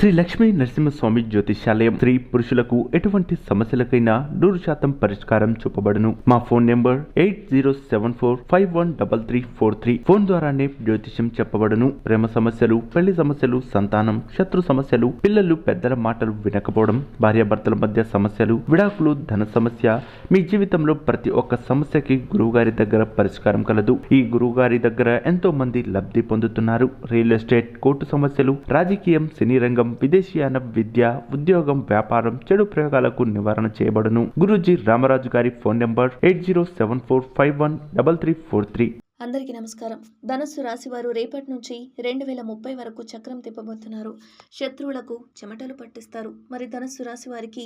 శ్రీ లక్ష్మీ నరసింహస్వామి జ్యోతిష్యాలయం స్త్రీ పురుషులకు ఎటువంటి సమస్యలకైనా 100% పరిష్కారం చూపబడును. మా ఫోన్ నెంబర్ 8074513343. ఫోన్ ద్వారానే జ్యోతిష్యం చెప్పబడును. ప్రేమ సమస్యలు, పెళ్లి సమస్యలు, సంతానం, శత్రు సమస్యలు, పిల్లలు పెద్దల మాటలు వినకపోవడం, భార్యాభర్తల మధ్య సమస్యలు, విడాకులు, ధన సమస్య, మీ జీవితంలో ప్రతి ఒక్క సమస్యకి గురువుగారి దగ్గర పరిష్కారం కలదు. ఈ గురువుగారి దగ్గర ఎంతో మంది లబ్ధి పొందుతున్నారు. రియల్ ఎస్టేట్, కోర్టు సమస్యలు, రాజకీయం, సినీ రంగం, విదేశీయాన, విద్య, ఉద్యోగం, వ్యాపారం, చెడు ప్రయోగాలకు నివారణ చేయబడును. గురూజీ రామరాజు గారి ఫోన్ నంబర్ 8074513343. అందరికీ నమస్కారం. ధనుస్సు రాశి వారు రేపటి నుంచి 2030 వరకు చక్రం తిప్పబోతున్నారు. శత్రువులకు చెమటలు పట్టిస్తారు. మరి ధనుస్సు రాశి వారికి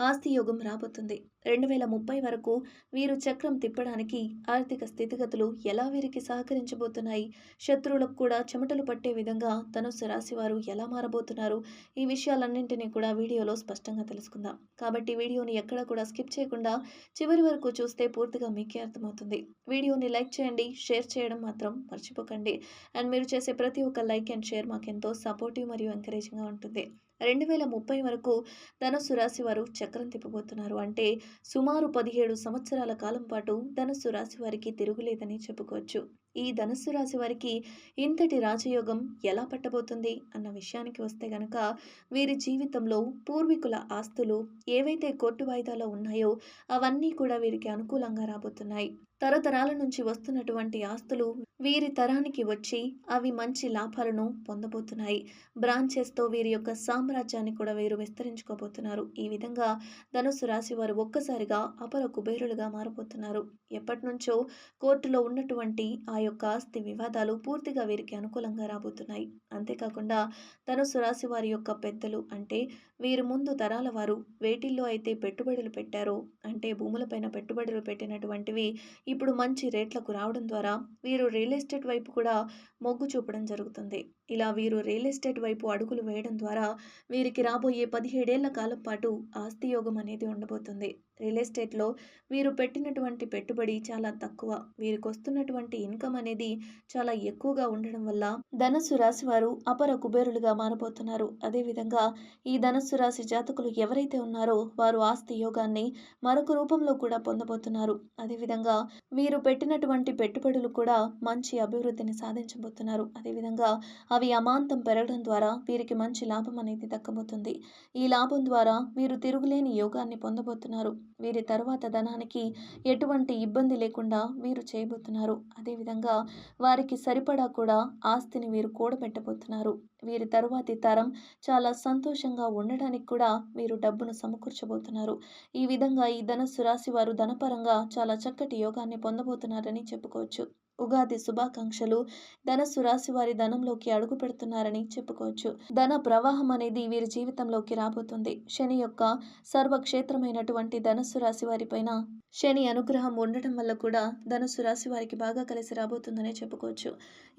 ఆస్తి యోగం రాబోతుంది. 2030 వరకు వీరు చక్రం తిప్పడానికి ఆర్థిక స్థితిగతులు ఎలా వీరికి సహకరించబోతున్నాయి, శత్రువులకు కూడా చెమటలు పట్టే విధంగా ధనుస్సు రాశి వారు ఎలా మారబోతున్నారు, ఈ విషయాలన్నింటినీ కూడా వీడియోలో స్పష్టంగా తెలుసుకుందాం. కాబట్టి వీడియోని ఎక్కడా కూడా స్కిప్ చేయకుండా చివరి వరకు చూస్తే పూర్తిగా మీకే అర్థమవుతుంది. వీడియోని లైక్ చేయండి, షేర్ చేయడం మాత్రం మర్చిపోకండి. అండ్ మీరు చేసే ప్రతి ఒక్క లైక్ అండ్ షేర్ మాకెంతో సపోర్టివ్ మరియు ఎంకరేజింగ్గా ఉంటుంది. 2030 వరకు ధనుస్సు రాశి వారు చక్రం తిప్పబోతున్నారు. అంటే సుమారు 17 సంవత్సరాల కాలం పాటు ధనుస్సు రాశి వారికి తిరుగులేదని చెప్పుకోవచ్చు. ఈ ధనుస్సు రాశి వారికి ఇంతటి రాజయోగం ఎలా పట్టబోతుంది అన్న విషయానికి వస్తే గనక, వీరి జీవితంలో పూర్వీకుల ఆస్తులు ఏవైతే కోర్టు వాయిదాలో ఉన్నాయో అవన్నీ కూడా వీరికి అనుకూలంగా రాబోతున్నాయి. తరతరాల నుంచి వస్తున్నటువంటి ఆస్తులు వీరి తరానికి వచ్చి అవి మంచి లాభాలను పొందబోతున్నాయి. బ్రాంచెస్తో వీరి యొక్క సామ్రాజ్యాన్ని కూడా వీరు విస్తరించుకోబోతున్నారు. ఈ విధంగా ధనుస్సు రాశి వారు ఒక్కసారిగా అపర కుబేరులుగా మారబోతున్నారు. ఎప్పటి నుంచో కోర్టులో ఉన్నటువంటి ఆ యొక్క ఆస్తి వివాదాలు పూర్తిగా వీరికి అనుకూలంగా రాబోతున్నాయి. అంతేకాకుండా ధనుస్సు రాశి వారి యొక్క పెద్దలు, అంటే వీరు ముందు తరాల వారు వేటిల్లో అయితే పెట్టుబడులు పెట్టారో, అంటే భూములపైన పెట్టుబడులు పెట్టినటువంటివి ఇప్పుడు మంచి రేట్లకు రావడం ద్వారా వీరు రియల్ ఎస్టేట్ వైపు కూడా మొగ్గు చూపడం జరుగుతుంది. ఇలా వీరు రియల్ ఎస్టేట్ వైపు అడుగులు వేయడం ద్వారా వీరికి రాబోయే 17 ఏళ్ల కాలం పాటు ఆస్తి యోగం అనేది ఉండబోతుంది. రియల్ ఎస్టేట్లో వీరు పెట్టినటువంటి పెట్టుబడి చాలా తక్కువ, వీరికి వస్తున్నటువంటి ఇన్కమ్ అనేది చాలా ఎక్కువగా ఉండడం వల్ల ధనుస్సు రాశి వారు అపర కుబేరులుగా మారబోతున్నారు. అదేవిధంగా ఈ ధనుస్సు రాశి జాతకులు ఎవరైతే ఉన్నారో వారు ఆస్తి యోగాన్ని మరొక రూపంలో కూడా పొందబోతున్నారు. అదేవిధంగా వీరు పెట్టినటువంటి పెట్టుబడులు కూడా మంచి అభివృద్ధిని సాధించబోతున్నారు. అదేవిధంగా అవి అమాంతం పెరగడం ద్వారా వీరికి మంచి లాభం అనేది దక్కబోతుంది. ఈ లాభం ద్వారా వీరు తిరుగులేని యోగాన్ని పొందబోతున్నారు. వీరి తరువాత ధనానికి ఎటువంటి ఇబ్బంది లేకుండా వీరు చేయబోతున్నారు. అదేవిధంగా వారికి సరిపడా కూడా ఆస్తిని వీరు కూడబెట్టబోతున్నారు. వీరి తరువాతి తరం చాలా సంతోషంగా ఉండడానికి కూడా వీరు డబ్బును సమకూర్చబోతున్నారు. ఈ విధంగా ఈ ధనుస్సు రాశి వారు ధనపరంగా చాలా చక్కటి యోగాన్ని పొందబోతున్నారని చెప్పుకోవచ్చు. ఉగాది శుభాకాంక్షలు. ధనుస్సు రాశి వారి ధనంలోకి అడుగు పెడుతున్నారని చెప్పుకోవచ్చు. ధన ప్రవాహం అనేది వీరి జీవితంలోకి రాబోతుంది. శని యొక్క సర్వక్షేత్రమైనటువంటి ధనుస్సు రాశి వారి పైన శని అనుగ్రహం ఉండటం వల్ల కూడా ధనుస్సు రాశి వారికి బాగా కలిసి రాబోతుందనే చెప్పుకోవచ్చు.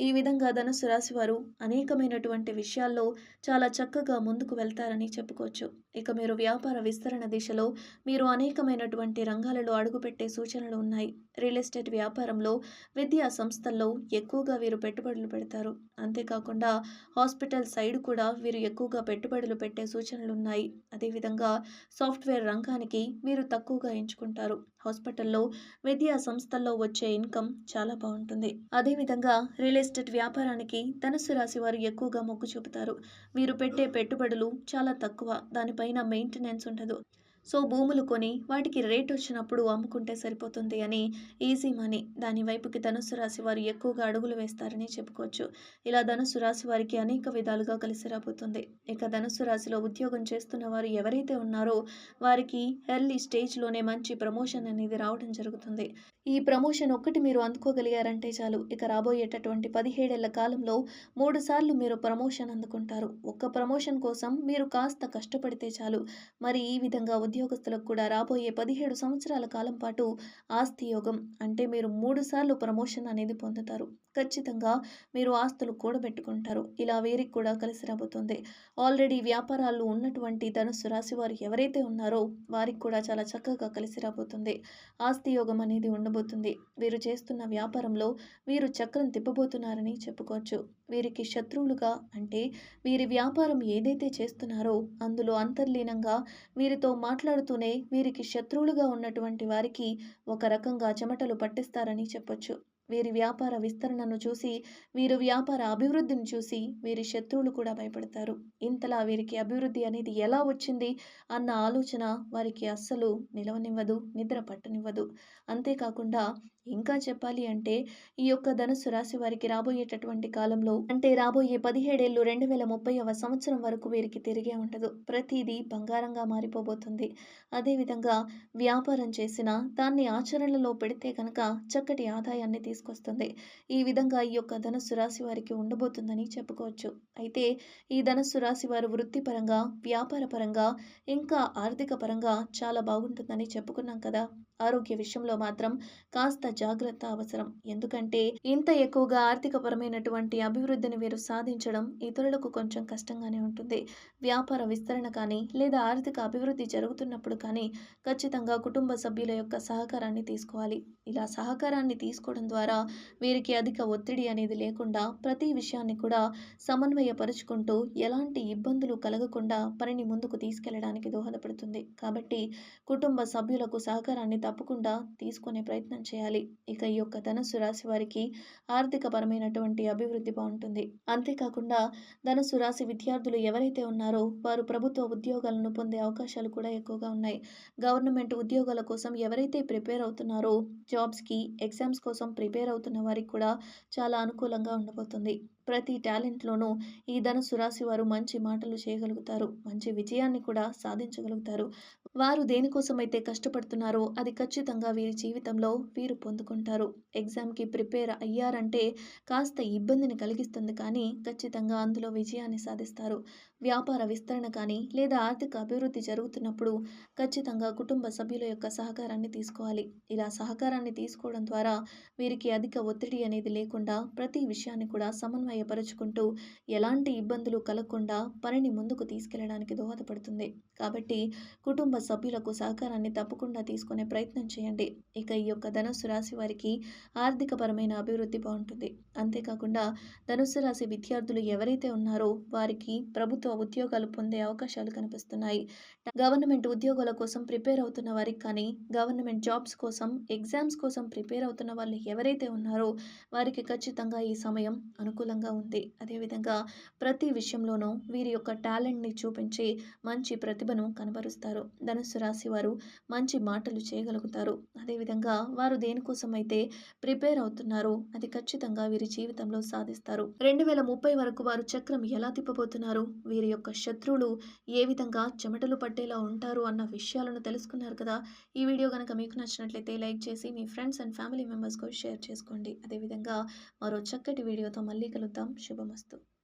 ఈ విధంగా ధనుస్సు రాశి వారు అనేకమైనటువంటి విషయాల్లో చాలా చక్కగా ముందుకు వెళ్తారని చెప్పుకోవచ్చు. ఇక మీరు వ్యాపార విస్తరణ దిశలో మీరు అనేకమైనటువంటి రంగాలలో అడుగుపెట్టే సూచనలు ఉన్నాయి. రియల్ ఎస్టేట్ వ్యాపారంలో, విద్యా సంస్థల్లో ఎక్కువగా వీరు పెట్టుబడులు పెడతారు. అంతేకాకుండా హాస్పిటల్ సైడ్ కూడా వీరు ఎక్కువగా పెట్టుబడులు పెట్టే సూచనలు ఉన్నాయి. అదేవిధంగా సాఫ్ట్వేర్ రంగానికి వీరు తక్కువగా ఎంచుకుంటారు. హాస్పిటల్లో, విద్యా సంస్థల్లో వచ్చే ఇన్కమ్ చాలా బాగుంటుంది. అదేవిధంగా రియల్ ఎస్టేట్ వ్యాపారానికి ధనుస్సు రాశి వారు ఎక్కువగా మొగ్గు చూపుతారు. వీరు పెట్టే పెట్టుబడులు చాలా తక్కువ, దానిపైన మెయింటెనెన్స్ ఉండదు. సో భూములు కొని వాటికి రేట్ వచ్చినప్పుడు అమ్ముకుంటే సరిపోతుంది అని ఈజీ మనీ, దాని వైపుకి ధనుస్సు రాశి వారు ఎక్కువగా అడుగులు వేస్తారని చెప్పుకోవచ్చు. ఇలా ధనుస్సు రాశి వారికి అనేక విధాలుగా కలిసి రాబోతుంది. ఇక ధనుస్సు రాశిలో ఉద్యోగం చేస్తున్న వారు ఎవరైతే ఉన్నారో వారికి ఎర్లీ స్టేజ్లోనే మంచి ప్రమోషన్ అనేది రావడం జరుగుతుంది. ఈ ప్రమోషన్ ఒక్కటి మీరు అందుకోగలిగారంటే చాలు, ఇక రాబోయేటటువంటి 17 ఏళ్ల కాలంలో 3 సార్లు మీరు ప్రమోషన్ అందుకుంటారు. ఒక్క ప్రమోషన్ కోసం మీరు కాస్త కష్టపడితే చాలు. మరి ఈ విధంగా ఉద్యోగస్తులకు కూడా రాబోయే 17 సంవత్సరాల కాలం పాటు ఆస్తి యోగం, అంటే మీరు 3 సార్లు ప్రమోషన్ అనేది పొందుతారు. ఖచ్చితంగా మీరు ఆస్తులు కూడబెట్టుకుంటారు. ఇలా వీరికి కూడా కలిసి రాబోతుంది. ఆల్రెడీ వ్యాపారాలు ఉన్నటువంటి ధనుస్సు రాశి వారు ఎవరైతే ఉన్నారో వారికి కూడా చాలా చక్కగా కలిసి రాబోతుంది. ఆస్తి యోగం అనేది ఉండబోతుంది. వీరు చేస్తున్న వ్యాపారంలో వీరు చక్రం తిప్పబోతున్నారని చెప్పుకోవచ్చు. వీరికి శత్రువులుగా అంటే వీరి వ్యాపారం ఏదైతే చేస్తున్నారో అందులో అంతర్లీనంగా వీరితో మాట్లాడుతూనే వీరికి శత్రువులుగా ఉన్నటువంటి వారికి ఒక రకంగా చెమటలు పట్టిస్తారని చెప్పొచ్చు. వీరి వ్యాపార విస్తరణను చూసి, వీరు వ్యాపార అభివృద్ధిని చూసి వీరి శత్రువులు కూడా భయపడతారు. ఇంతలా వీరికి అభివృద్ధి అనేది ఎలా వచ్చింది అన్న ఆలోచన వారికి అస్సలు నిలవనివ్వదు, నిద్ర పట్టనివ్వదు. అంతేకాకుండా ఇంకా చెప్పాలి అంటే ఈ యొక్క ధనుస్సు రాశి వారికి రాబోయేటటువంటి కాలంలో అంటే రాబోయే 17 ఏళ్ళు 2030వ సంవత్సరం వరకు వీరికి తిరిగే ఉండదు. ప్రతిదీ బంగారంగా మారిపోబోతుంది. అదేవిధంగా వ్యాపారం చేసినా దాన్ని ఆచరణలో పెడితే కనుక చక్కటి ఆదాయాన్ని తీసుకొస్తుంది. ఈ విధంగా ఈ యొక్క ధనుస్సు రాశి వారికి ఉండబోతుందని చెప్పుకోవచ్చు. అయితే ఈ ధనుస్సు రాశి వారు వృత్తిపరంగా, వ్యాపార పరంగా, ఇంకా ఆర్థిక పరంగా చాలా బాగుంటుందని చెప్పుకున్నాం కదా. ఆరోగ్య విషయంలో మాత్రం కాస్త జాగ్రత్త అవసరం. ఎందుకంటే ఇంత ఎక్కువగా ఆర్థికపరమైనటువంటి అభివృద్ధిని వీరు సాధించడం ఇతరులకు కొంచెం కష్టంగానే ఉంటుంది. వ్యాపార విస్తరణ కానీ లేదా ఆర్థిక అభివృద్ధి జరుగుతున్నప్పుడు కానీ ఖచ్చితంగా కుటుంబ సభ్యుల యొక్క సహకారాన్ని తీసుకోవాలి. ఇలా సహకారాన్ని తీసుకోవడం ద్వారా వీరికి అధిక ఒత్తిడి అనేది లేకుండా ప్రతి విషయాన్ని కూడా సమన్వయపరుచుకుంటూ ఎలాంటి ఇబ్బందులు కలగకుండా పనిని ముందుకు తీసుకెళ్లడానికి దోహదపడుతుంది. కాబట్టి కుటుంబ సభ్యులకు సహకారాన్ని తప్పకుండా తీసుకునే ప్రయత్నం చేయాలి. ఇక ఈ యొక్క ధనుస్సు రాశి వారికి ఆర్థికపరమైనటువంటి అభివృద్ధి బాగుంటుంది. అంతేకాకుండా ధనుస్సు రాశి విద్యార్థులు ఎవరైతే ఉన్నారో వారు ప్రభుత్వ ఉద్యోగాలను పొందే అవకాశాలు కూడా ఎక్కువగా ఉన్నాయి. గవర్నమెంట్ ఉద్యోగాల కోసం ఎవరైతే ప్రిపేర్ అవుతున్నారో జాబ్స్కి, ఎగ్జామ్స్ కోసం ప్రిపేర్ అవుతున్న వారికి కూడా చాలా అనుకూలంగా ఉండబోతుంది. ప్రతి టాలెంట్లోనూ ఈ ధనుస్సు రాశి వారు మంచి మాటలు చేయగలుగుతారు. మంచి విజయాన్ని కూడా సాధించగలుగుతారు. వారు దేనికోసమైతే కష్టపడుతున్నారో అది ఖచ్చితంగా వీరి జీవితంలో వీరు పొందుకుంటారు. ఎగ్జామ్‌కి ప్రిపేర్ అయ్యారంటే కాస్త ఇబ్బందిని కలిగిస్తుంది కానీ ఖచ్చితంగా అందులో విజయాన్ని సాధిస్తారు. వ్యాపార విస్తరణ కానీ లేదా ఆర్థిక అభివృద్ధి జరుగుతున్నప్పుడు ఖచ్చితంగా కుటుంబ సభ్యుల యొక్క సహకారాన్ని తీసుకోవాలి. ఇలా సహకారాన్ని తీసుకోవడం ద్వారా వీరికి అధిక ఒత్తిడి అనేది లేకుండా ప్రతి విషయాన్ని కూడా సమన్వయపరుచుకుంటూ ఎలాంటి ఇబ్బందులు కలగకుండా పనిని ముందుకు తీసుకెళ్లడానికి దోహదపడుతుంది. కాబట్టి కుటుంబ సభ్యులకు సహకారాన్ని తప్పకుండా తీసుకునే ప్రయత్నం చేయండి. ఇక ఈ యొక్క ధనుస్సు రాశి వారికి ఆర్థికపరమైన అభివృద్ధి బాగుంటుంది. అంతేకాకుండా ధనుస్సు రాశి విద్యార్థులు ఎవరైతే ఉన్నారో వారికి ప్రభుత్వ ఉద్యోగాలు పొందే అవకాశాలు కనిపిస్తున్నాయి. గవర్నమెంట్ ఉద్యోగాల కోసం ప్రిపేర్ అవుతున్న వారికి కానీ, గవర్నమెంట్ జాబ్స్ కోసం, ఎగ్జామ్స్ కోసం ప్రిపేర్ అవుతున్న వాళ్ళు ఎవరైతే ఉన్నారో వారికి ఖచ్చితంగా ఈ సమయం అనుకూలంగా ఉంది. అదేవిధంగా ప్రతి విషయంలోనూ వీరి యొక్క టాలెంట్‌ని చూపించి మంచి ప్రతిభను కనబరుస్తారు. ధనుస్సు రాశి వారు మంచి మాటలు చేయగలుగుతారు. అదేవిధంగా వారు దేనికోసమైతే ప్రిపేర్ అవుతున్నారో అది ఖచ్చితంగా వీరి జీవితంలో సాధిస్తారు. 2030 వరకు వారు చక్రం ఎలా తిప్పబోతున్నారు, వీరి యొక్క శత్రువులు ఏ విధంగా చెమటలు పట్టేలా ఉంటారు అన్న విషయాలను తెలుసుకున్నారు కదా. ఈ వీడియో కనుక మీకు నచ్చినట్లయితే లైక్ చేసి మీ ఫ్రెండ్స్ అండ్ ఫ్యామిలీ మెంబర్స్‌కు షేర్ చేసుకోండి. అదేవిధంగా మరో చక్కటి వీడియోతో మళ్ళీ కలుద్దాం. శుభమస్తు.